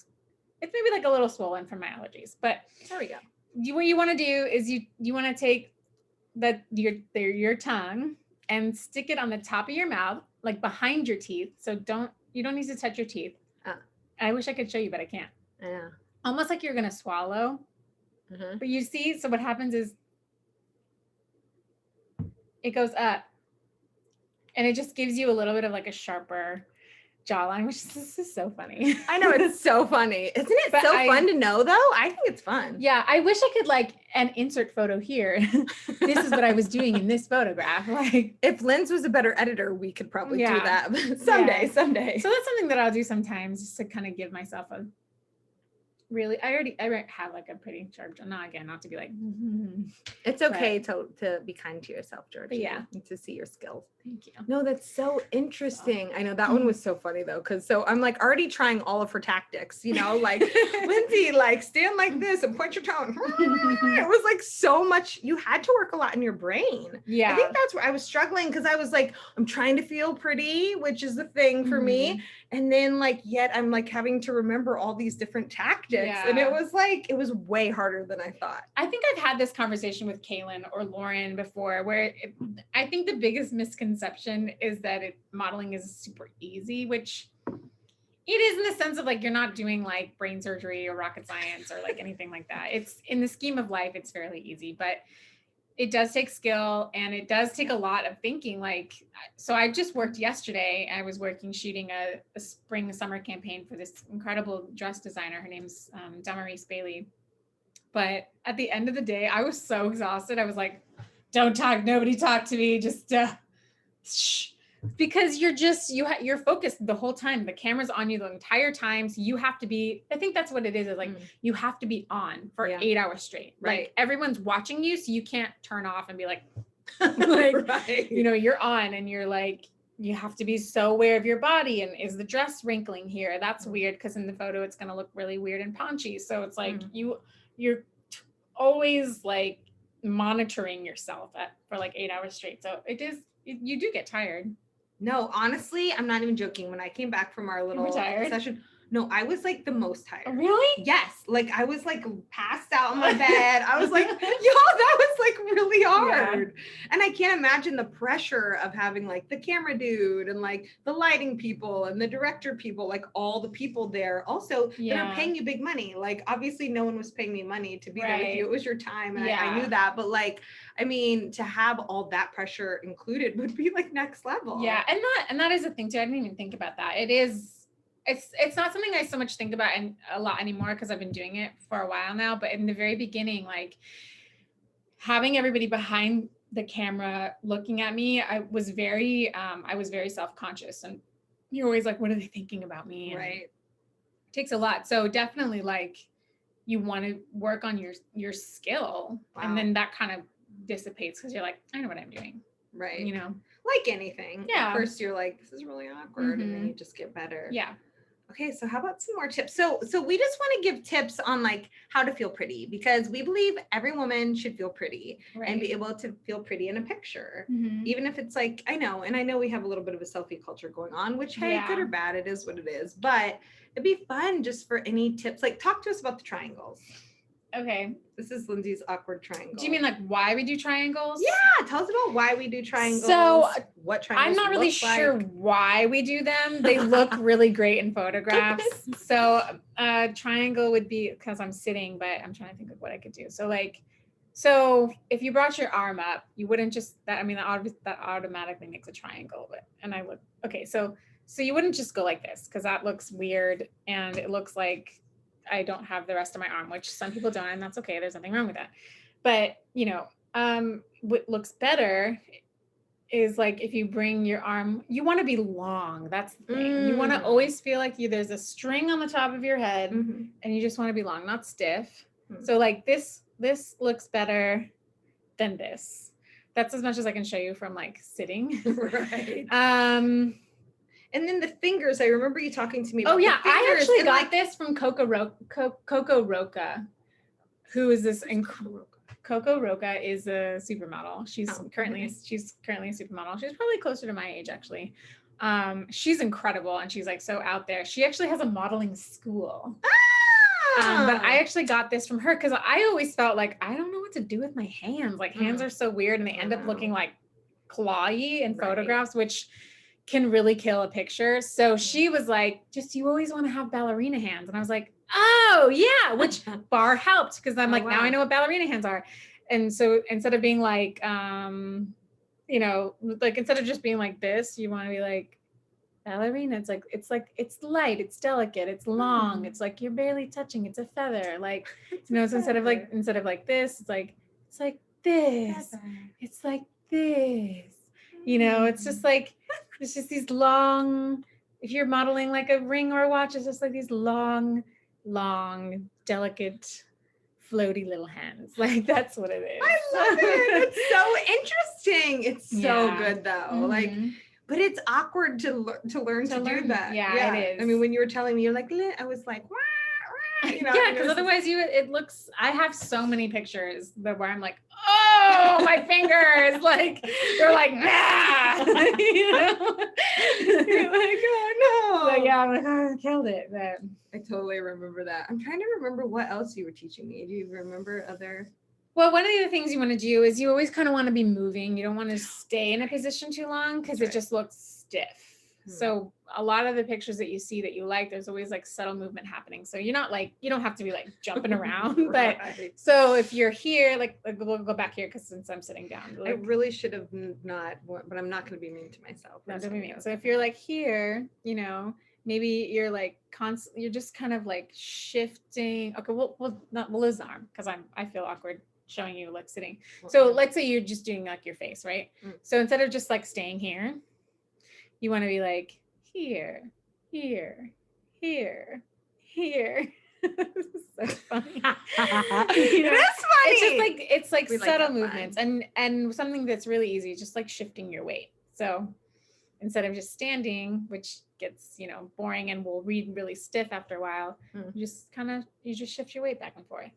[SPEAKER 2] it's maybe like a little swollen from my allergies. But
[SPEAKER 1] there we go.
[SPEAKER 2] What you want to do is you want to take your tongue and stick it on the top of your mouth, like behind your teeth. So you don't need to touch your teeth. I wish I could show you, but I can't.
[SPEAKER 1] Yeah.
[SPEAKER 2] Almost like you're going to swallow. But you see, so what happens is it goes up, and it just gives you a little bit of like a sharper jawline, which this is so funny.
[SPEAKER 1] I know, it's so funny. Isn't it fun to know though? I think it's fun.
[SPEAKER 2] Yeah. I wish I could like an insert photo here. This is what I was doing in this photograph. Like
[SPEAKER 1] if Linz was a better editor, we could probably do that someday.
[SPEAKER 2] So that's something that I'll do sometimes, just to kind of give myself a really, I already have like a pretty sharp jaw. Not to be like,
[SPEAKER 1] it's okay to be kind to yourself, Giorgi.
[SPEAKER 2] Yeah.
[SPEAKER 1] And to see your skills.
[SPEAKER 2] Thank you.
[SPEAKER 1] No, that's so interesting. I know that one was so funny though. Cause so I'm like already trying all of her tactics, you know, like Lindsay, like stand like this and point your tongue. It was like so much, you had to work a lot in your brain.
[SPEAKER 2] Yeah.
[SPEAKER 1] I think that's where I was struggling. Cause I was like, I'm trying to feel pretty, which is the thing for me. And then like, yet I'm like having to remember all these different tactics. Yeah. And it was way harder than I thought.
[SPEAKER 2] I think I've had this conversation with Kaylin or Lauren before, where I think the biggest misconception is that modeling is super easy, which It is in the sense of like, you're not doing like brain surgery or rocket science or like anything like that. It's in the scheme of life, it's fairly easy, but it does take skill and it does take a lot of thinking. Like, so I just worked yesterday. I was shooting a spring summer campaign for this incredible dress designer. Her name's Damaris Bailey. But at the end of the day, I was so exhausted. I was like, don't talk, nobody talk to me. Just shh. Because you're focused the whole time. The camera's on you the entire time. So you have to be, I think that's what it is like, you have to be on for 8 hours straight. Right. Like everyone's watching you. So you can't turn off and be like,
[SPEAKER 1] right.
[SPEAKER 2] You know, you're on and you're like, you have to be so aware of your body. And is the dress wrinkling here? That's weird. Cause in the photo, it's going to look really weird and paunchy. So it's like, you're always like monitoring yourself for like 8 hours straight. So you do get tired.
[SPEAKER 1] No, honestly, I'm not even joking. When I came back from our little session, no, I was like the most tired.
[SPEAKER 2] Oh, really?
[SPEAKER 1] Yes. Like I was like passed out on my bed. I was like, yo, that was like really hard. Yeah. And I can't imagine the pressure of having like the camera dude and like the lighting people and the director people, like all the people there also that are paying you big money. Like obviously no one was paying me money to be there with you. It was your time. And I knew that. But like, I mean, to have all that pressure included would be like next level.
[SPEAKER 2] Yeah. And that is a thing too. I didn't even think about that. It's not something I so much think about a lot anymore because I've been doing it for a while now. But in the very beginning, like having everybody behind the camera looking at me, I was very self-conscious. And you're always like, what are they thinking about me? And
[SPEAKER 1] right.
[SPEAKER 2] It takes a lot. So definitely like you want to work on your skill. Wow. And then that kind of dissipates because you're like, I know what I'm doing.
[SPEAKER 1] Right.
[SPEAKER 2] You know,
[SPEAKER 1] like anything.
[SPEAKER 2] Yeah.
[SPEAKER 1] At first you're like, this is really awkward. And then you just get better.
[SPEAKER 2] Yeah.
[SPEAKER 1] Okay, so how about some more tips? So we just want to give tips on like how to feel pretty because we believe every woman should feel pretty and be able to feel pretty in a picture, even if it's like, I know we have a little bit of a selfie culture going on, which hey, good or bad, it is what it is, but it'd be fun just for any tips. Like talk to us about the triangles.
[SPEAKER 2] Okay.
[SPEAKER 1] This is Lindsay's awkward triangle.
[SPEAKER 2] Do you mean like why we do triangles?
[SPEAKER 1] Yeah, tell us about why we do triangles.
[SPEAKER 2] So
[SPEAKER 1] what triangles
[SPEAKER 2] I'm not really sure why we do them. They look really great in photographs. So triangle would be because I'm sitting, but I'm trying to think of what I could do. So if you brought your arm up, you wouldn't just that automatically makes a triangle. So you wouldn't just go like this because that looks weird and it looks like I don't have the rest of my arm, which some people don't, and that's okay. There's nothing wrong with that. But, you know, what looks better is like if you bring your arm, you want to be long. That's the thing. You want to always feel like there's a string on the top of your head and you just want to be long, not stiff. So like this looks better than this. That's as much as I can show you from like sitting.
[SPEAKER 1] Right. And then the fingers, I remember you talking to me about
[SPEAKER 2] I actually got this from Coco Roca, who is this Coco Roca is a supermodel. She's currently a supermodel. She's probably closer to my age actually. She's incredible and she's like so out there. She actually has a modeling school. But I actually got this from her because I always felt like I don't know what to do with my hands. Like hands are so weird and they end up looking like clawy in photographs, which can really kill a picture. So she was like, you always want to have ballerina hands. And I was like, oh yeah, which bar helped because I'm now I know what ballerina hands are. And so instead of being like, instead of just being like this, you want to be like ballerina. It's light, it's delicate, it's long. It's like you're barely touching. It's a feather. Like, so instead of like this, it's like this. It's like this. You know, it's just these long, if you're modeling like a ring or a watch, it's just like these long, delicate, floaty little hands. Like that's what it is.
[SPEAKER 1] I love it. It's so interesting. It's so good though. Like, but it's awkward to learn to do that.
[SPEAKER 2] Yeah, it is.
[SPEAKER 1] I mean, when you were telling me, you're like, I was like, wah, wah, you know,
[SPEAKER 2] yeah, because otherwise it looks, I have so many pictures where I'm like, oh, my fingers, like, they're like, nah, you know?
[SPEAKER 1] You're like, oh no.
[SPEAKER 2] So yeah, I'm like, oh, I killed it. But
[SPEAKER 1] I totally remember that. I'm trying to remember what else you were teaching me. Do you remember other?
[SPEAKER 2] Well, one of the things you want to do is you always kind of want to be moving. You don't want to stay in a position too long because it just looks stiff. So a lot of the pictures that you see that you like, there's always like subtle movement happening. So you're not like, you don't have to be like jumping around, but so if you're here, like we'll go back here, because since I'm sitting down,
[SPEAKER 1] I really should have not, but I'm not going to be mean to myself.
[SPEAKER 2] Not to be mean. So if you're like here, maybe you're like you're just kind of like shifting. Okay, we'll lose the arm, because I feel awkward showing you like sitting. So let's say you're just doing like your face, right? So instead of just like staying here, you want to be like here, here, here, here. This is so funny.
[SPEAKER 1] It is funny.
[SPEAKER 2] It's like subtle movements, and something that's really easy, just like shifting your weight. So instead of just standing, which gets boring and will read really stiff after a while, you just shift your weight back and forth.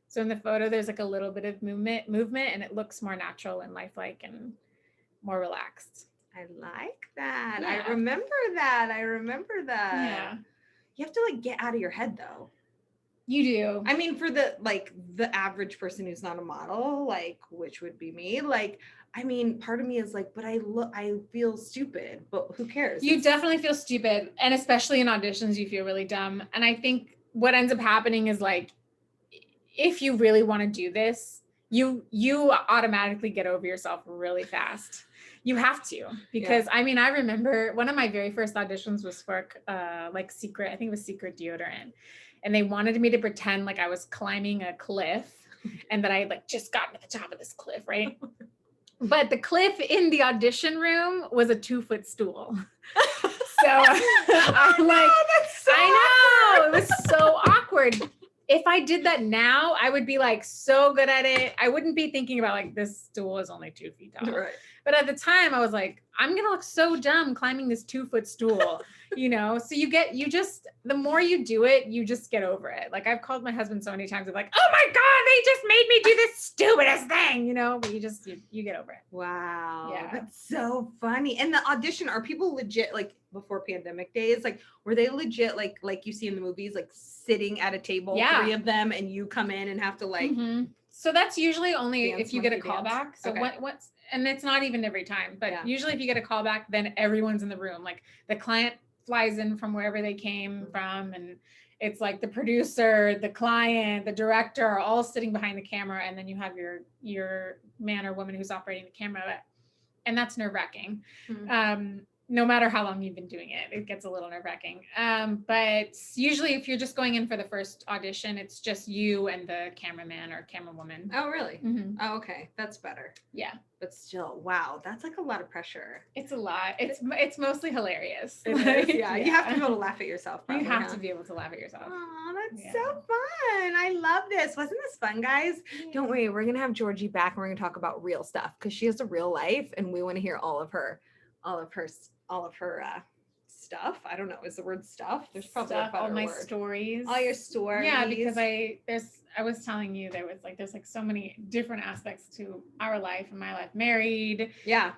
[SPEAKER 2] So in the photo, there's like a little bit of movement, and it looks more natural and lifelike and more relaxed.
[SPEAKER 1] I like that.
[SPEAKER 2] Yeah.
[SPEAKER 1] I remember that.
[SPEAKER 2] Yeah.
[SPEAKER 1] You have to like get out of your head though.
[SPEAKER 2] You do.
[SPEAKER 1] I mean, for the average person who's not a model, like, which would be me, like, I mean, part of me is like, but I feel stupid, but who cares?
[SPEAKER 2] You definitely feel stupid. And especially in auditions, you feel really dumb. And I think what ends up happening is like, if you really want to do this, you automatically get over yourself really fast. You have to, because I mean, I remember one of my very first auditions was for Secret, I think it was Secret deodorant. And they wanted me to pretend like I was climbing a cliff and that I like just gotten to the top of this cliff, right? But the cliff in the audition room was a 2-foot stool. So I'm like, I know, it was so awkward. If I did that now, I would be like so good at it. I wouldn't be thinking about like, this stool is only 2 feet tall.
[SPEAKER 1] Right.
[SPEAKER 2] But at the time I was like, I'm going to look so dumb climbing this 2-foot stool, so the more you do it, you just get over it. Like I've called my husband so many times. I'm like, oh my God, they just made me do this stupidest thing, but you get over it.
[SPEAKER 1] Wow.
[SPEAKER 2] Yeah.
[SPEAKER 1] That's so funny. And the audition, are people legit, like before pandemic days, like were they legit like you see in the movies, like sitting at a table, 3 of them, and you come in and have to like,
[SPEAKER 2] So that's usually only if you get a callback. So
[SPEAKER 1] okay.
[SPEAKER 2] what's, and it's not even every time, but usually if you get a callback, then everyone's in the room. Like the client flies in from wherever they came from, and it's like the producer, the client, the director are all sitting behind the camera, and then you have your man or woman who's operating the camera, and that's nerve-wracking. No matter how long you've been doing it, it gets a little nerve-wracking. But usually if you're just going in for the first audition, it's just you and the cameraman or camerawoman.
[SPEAKER 1] Oh, really? Oh, okay. That's better.
[SPEAKER 2] Yeah.
[SPEAKER 1] But still, wow, that's like a lot of pressure.
[SPEAKER 2] It's a lot. It's mostly hilarious.
[SPEAKER 1] It is, yeah. You have to be able to laugh at yourself. Probably,
[SPEAKER 2] you have to be able to laugh at yourself.
[SPEAKER 1] Oh, that's so fun. I love this. Wasn't this fun, guys? Yeah. Don't worry. We're going to have Giorgi back, and we're going to talk about real stuff, because she has a real life, and we want to hear all of her stuff. I don't know. Is the word stuff? There's probably a better
[SPEAKER 2] all my
[SPEAKER 1] word.
[SPEAKER 2] Stories.
[SPEAKER 1] All your stories.
[SPEAKER 2] Yeah, because I was telling you there's like so many different aspects to our life and my life. Married.
[SPEAKER 1] Yeah.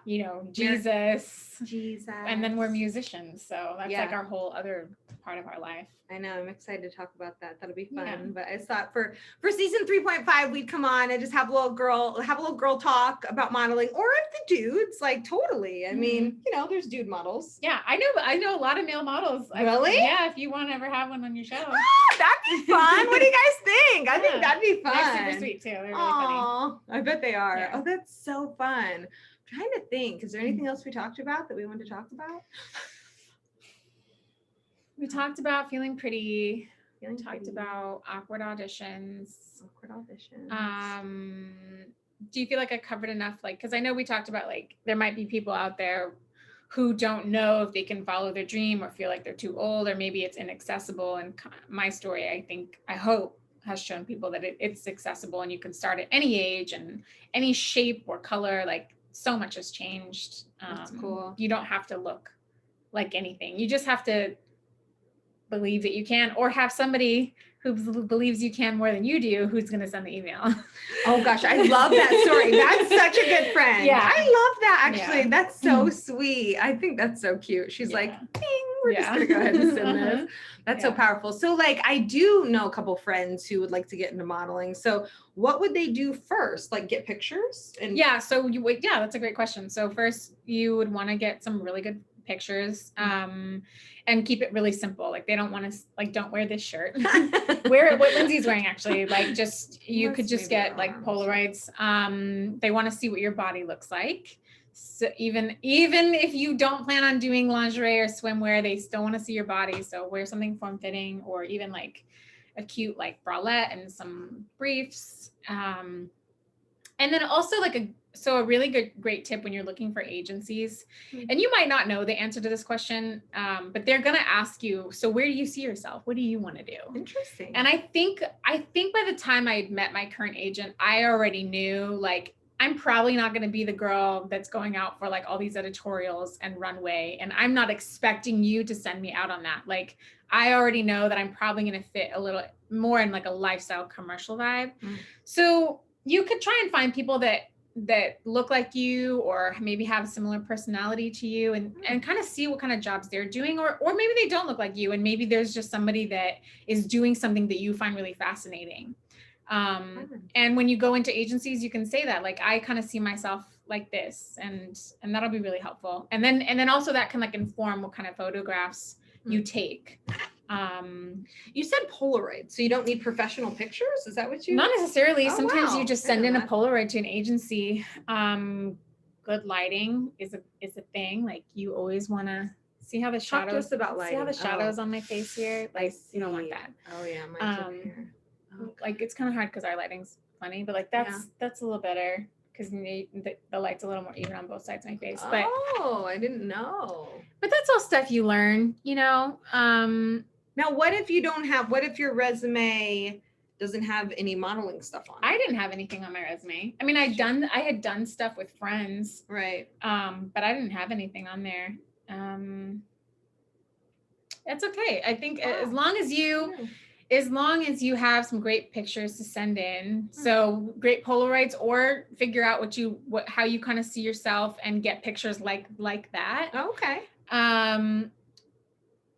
[SPEAKER 2] Jesus.
[SPEAKER 1] Jesus.
[SPEAKER 2] And then we're musicians, so that's like our whole other part of our life.
[SPEAKER 1] I know. I'm excited to talk about that. That'll be fun. Yeah. But I thought for season 3.5, we'd come on and just have a little girl talk about modeling, or if the dudes, like, totally. I mean, there's dude models.
[SPEAKER 2] Yeah, I know a lot of male models.
[SPEAKER 1] Really?
[SPEAKER 2] Yeah, if you want to ever have one on your show.
[SPEAKER 1] That'd be fun. What do you guys think? I think that'd be fun.
[SPEAKER 2] They're super sweet too. They're really funny.
[SPEAKER 1] I bet they are.
[SPEAKER 2] Yeah.
[SPEAKER 1] Oh, that's so fun. I'm trying to think. Is there anything else we talked about that we wanted to talk about?
[SPEAKER 2] We talked about feeling pretty. We talked about awkward auditions. Do you feel like I covered enough? Like, because I know we talked about like there might be people out there who don't know if they can follow their dream, or feel like they're too old, or maybe it's inaccessible. And my story, I hope, has shown people that it's accessible, and you can start at any age and any shape or color. Like, so much has changed.
[SPEAKER 1] That's cool.
[SPEAKER 2] You don't have to look like anything. You just have to believe that you can, or have somebody who believes you can more than you do, who's going to send the email.
[SPEAKER 1] Oh gosh, I love that story. That's such a good friend.
[SPEAKER 2] Yeah.
[SPEAKER 1] I love that, actually. Yeah. That's so sweet. I think that's so cute. She's like, ding, we're just going to go ahead and send this. That's so powerful. So like, I do know a couple friends who would like to get into modeling. So what would they do first? Like, get pictures?
[SPEAKER 2] So that's a great question. So first you would want to get some really good pictures, and keep it really simple. Like they don't want to, like, don't wear this shirt. Wear what Lindsay's wearing, actually. Like, just, you could just get like Polaroids. They want to see what your body looks like. So even if you don't plan on doing lingerie or swimwear, they still want to see your body. So wear something form-fitting, or even like a cute like bralette and some briefs. And then also like a really great tip when you're looking for agencies, and you might not know the answer to this question, but they're going to ask you, so where do you see yourself? What do you want to do?
[SPEAKER 1] Interesting.
[SPEAKER 2] And I think by the time I had met my current agent, I already knew, like, I'm probably not going to be the girl that's going out for like all these editorials and runway. And I'm not expecting you to send me out on that. Like, I already know that I'm probably going to fit a little more in like a lifestyle commercial vibe. So you could try and find people that look like you, or maybe have a similar personality to you, and kind of see what kind of jobs they're doing, or maybe they don't look like you, and maybe there's just somebody that is doing something that you find really fascinating. And when you go into agencies, you can say that, like, I kind of see myself like this, and that'll be really helpful. And then also that can like inform what kind of photographs you take.
[SPEAKER 1] You said Polaroid, so you don't need professional pictures? Is that what you?
[SPEAKER 2] Not necessarily.
[SPEAKER 1] Oh,
[SPEAKER 2] Sometimes
[SPEAKER 1] wow.
[SPEAKER 2] you just send in a Polaroid to an agency. Good lighting is a thing. Like, you always want to see how the shadows.
[SPEAKER 1] Talk to us about lighting.
[SPEAKER 2] See how the shadows on my face here. Like, you don't want that.
[SPEAKER 1] Oh yeah, mine's over here.
[SPEAKER 2] Like, it's kind of hard because our lighting's funny, but like that's a little better because the light's a little more even on both sides of my face. But
[SPEAKER 1] I didn't know.
[SPEAKER 2] But that's all stuff you learn, you know.
[SPEAKER 1] Now, what if your resume doesn't have any modeling stuff on it?
[SPEAKER 2] I didn't have anything on my resume. I mean, I had done stuff with friends.
[SPEAKER 1] Right.
[SPEAKER 2] But I didn't have anything on there. That's okay. I think as long as you have some great pictures to send in, so great Polaroids, or figure out how you kind of see yourself and get pictures like that.
[SPEAKER 1] Okay.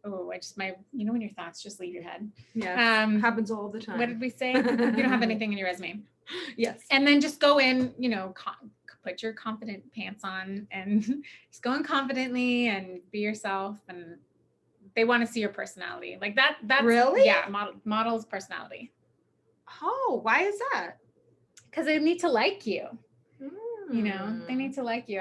[SPEAKER 2] When your thoughts just leave your head.
[SPEAKER 1] Yeah. Happens all the time.
[SPEAKER 2] What did we say? You don't have anything in your resume.
[SPEAKER 1] Yes.
[SPEAKER 2] And then just go in, put your confident pants on and just go in confidently and be yourself. And they want to see your personality. Like that's
[SPEAKER 1] really?
[SPEAKER 2] Yeah. Model's personality.
[SPEAKER 1] Oh, why is that?
[SPEAKER 2] Because they need to like you. They need to like you.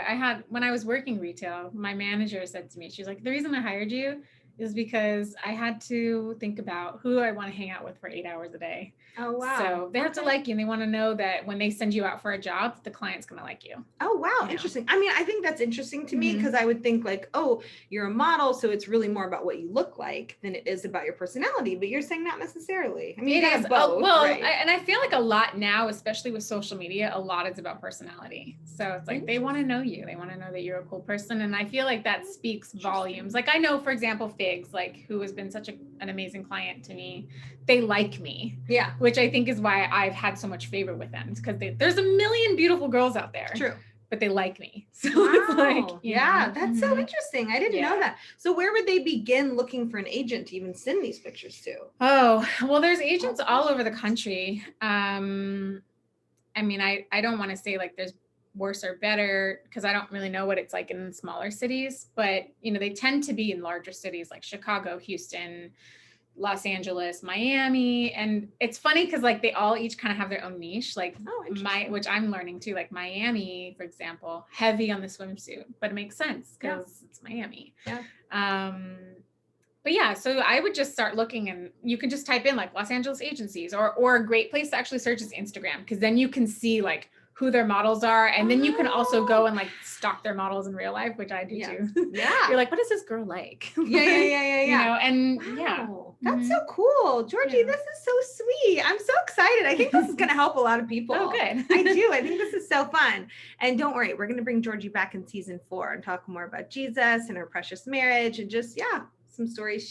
[SPEAKER 2] When I was working retail, my manager said to me, she's like, the reason I hired you is because I had to think about who I want to hang out with for 8 hours a day.
[SPEAKER 1] Oh, wow.
[SPEAKER 2] So they have to like you, and they want to know that when they send you out for a job, the client's going to like you.
[SPEAKER 1] Oh, wow. Interesting. I mean, I think that's interesting to me, because I would think like, oh, you're a model, so it's really more about what you look like than it is about your personality. But you're saying not necessarily. I mean,
[SPEAKER 2] it is
[SPEAKER 1] both.
[SPEAKER 2] Right. And I feel like a lot now, especially with social media, a lot is about personality. So it's like they want to know you. They want to know that you're a cool person. And I feel like that speaks volumes. Like, I know, for example, Figs, like, who has been such an amazing client to me, they like me.
[SPEAKER 1] Yeah.
[SPEAKER 2] Which I think is why I've had so much favor with them. It's because there's a million beautiful girls out there.
[SPEAKER 1] True.
[SPEAKER 2] But they like me. So
[SPEAKER 1] it's
[SPEAKER 2] like,
[SPEAKER 1] that's so interesting. I didn't know that. So where would they begin looking for an agent to even send these pictures to?
[SPEAKER 2] Oh, well, there's agents all over the country. I mean, I don't want to say like there's worse or better, because I don't really know what it's like in smaller cities, but they tend to be in larger cities like Chicago, Houston, Los Angeles, Miami. And it's funny because like they all each kind of have their own niche, like which I'm learning too, like Miami, for example, heavy on the swimsuit, but it makes sense because it's Miami.
[SPEAKER 1] Yeah.
[SPEAKER 2] But yeah, so I would just start looking, and you can just type in like Los Angeles agencies, or a great place to actually search is Instagram, because then you can see like who their models are. And then you can also go and like stalk their models in real life, which I do too.
[SPEAKER 1] Yeah.
[SPEAKER 2] You're like, what is this girl like?
[SPEAKER 1] Yeah.
[SPEAKER 2] And
[SPEAKER 1] That's so cool. Giorgi, this is so sweet. I'm so excited. I think this is going to help a lot of people.
[SPEAKER 2] Oh, good.
[SPEAKER 1] I do. I think this is so fun. And don't worry, we're going to bring Giorgi back in season 4 and talk more about Jesus and her precious marriage, and just, some stories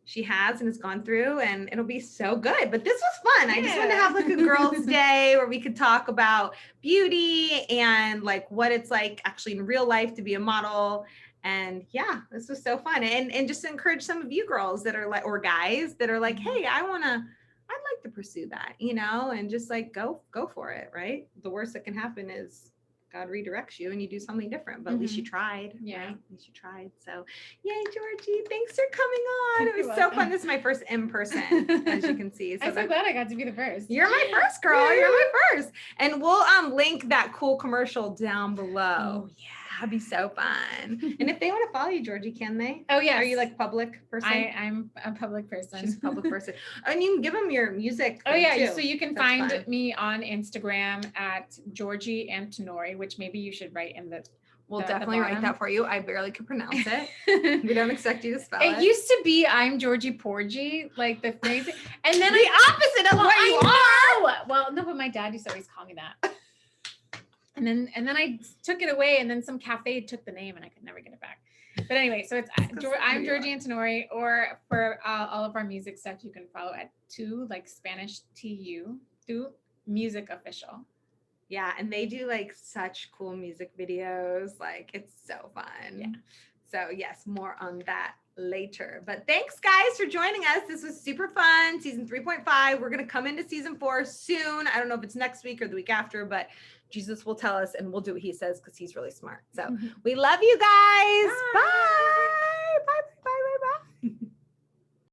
[SPEAKER 1] she has and has gone through, and it'll be so good. But this was fun. I just wanted to have like a girls' day where we could talk about beauty and like what it's like actually in real life to be a model. And this was so fun. And just to encourage some of you girls that are like, or guys that are like, hey, I'd like to pursue that, and just like go for it. Right. The worst that can happen is God redirects you and you do something different, but at least you tried.
[SPEAKER 2] Yeah.
[SPEAKER 1] Right? At least you tried. So yay, Giorgi. Thanks for coming on. It was
[SPEAKER 2] You're
[SPEAKER 1] so
[SPEAKER 2] welcome.
[SPEAKER 1] fun. This is my first in person, as you can see.
[SPEAKER 2] I'm so glad I got to be the first.
[SPEAKER 1] You're my first, girl. You're my first. And we'll link that cool commercial down below.
[SPEAKER 2] Oh, yeah.
[SPEAKER 1] That'd be so fun. And if they want to follow you, Giorgi, can they?
[SPEAKER 2] Oh, yes.
[SPEAKER 1] Are you like public person?
[SPEAKER 2] I'm a public person.
[SPEAKER 1] She's a public person. And you can give them your music.
[SPEAKER 2] Oh, yeah.
[SPEAKER 1] Too.
[SPEAKER 2] So you can
[SPEAKER 1] That's
[SPEAKER 2] find
[SPEAKER 1] fun.
[SPEAKER 2] me on Instagram at Giorgi Antinori, which maybe you should write in the
[SPEAKER 1] We'll
[SPEAKER 2] the
[SPEAKER 1] definitely write
[SPEAKER 2] bottom.
[SPEAKER 1] that for you. I barely could pronounce it. We don't expect you to spell it.
[SPEAKER 2] It used to be I'm Giorgi Porgy, like the phrase. And then
[SPEAKER 1] the opposite of what you are.
[SPEAKER 2] are. Well, no, but my dad used to always call me that. And then I took it away, and then some cafe took the name, and I could never get it back. But anyway, so it's I'm Giorgi Antinori, or for all of our music stuff, you can follow at like Spanish TU Music Official.
[SPEAKER 1] Yeah, and they do like such cool music videos. Like it's so fun.
[SPEAKER 2] Yeah.
[SPEAKER 1] So yes, more on that later. But thanks guys for joining us. This was super fun. Season 3.5. We're gonna come into season 4 soon. I don't know if it's next week or the week after, but Jesus will tell us and we'll do what he says because he's really smart. So we love you guys. Bye. Bye.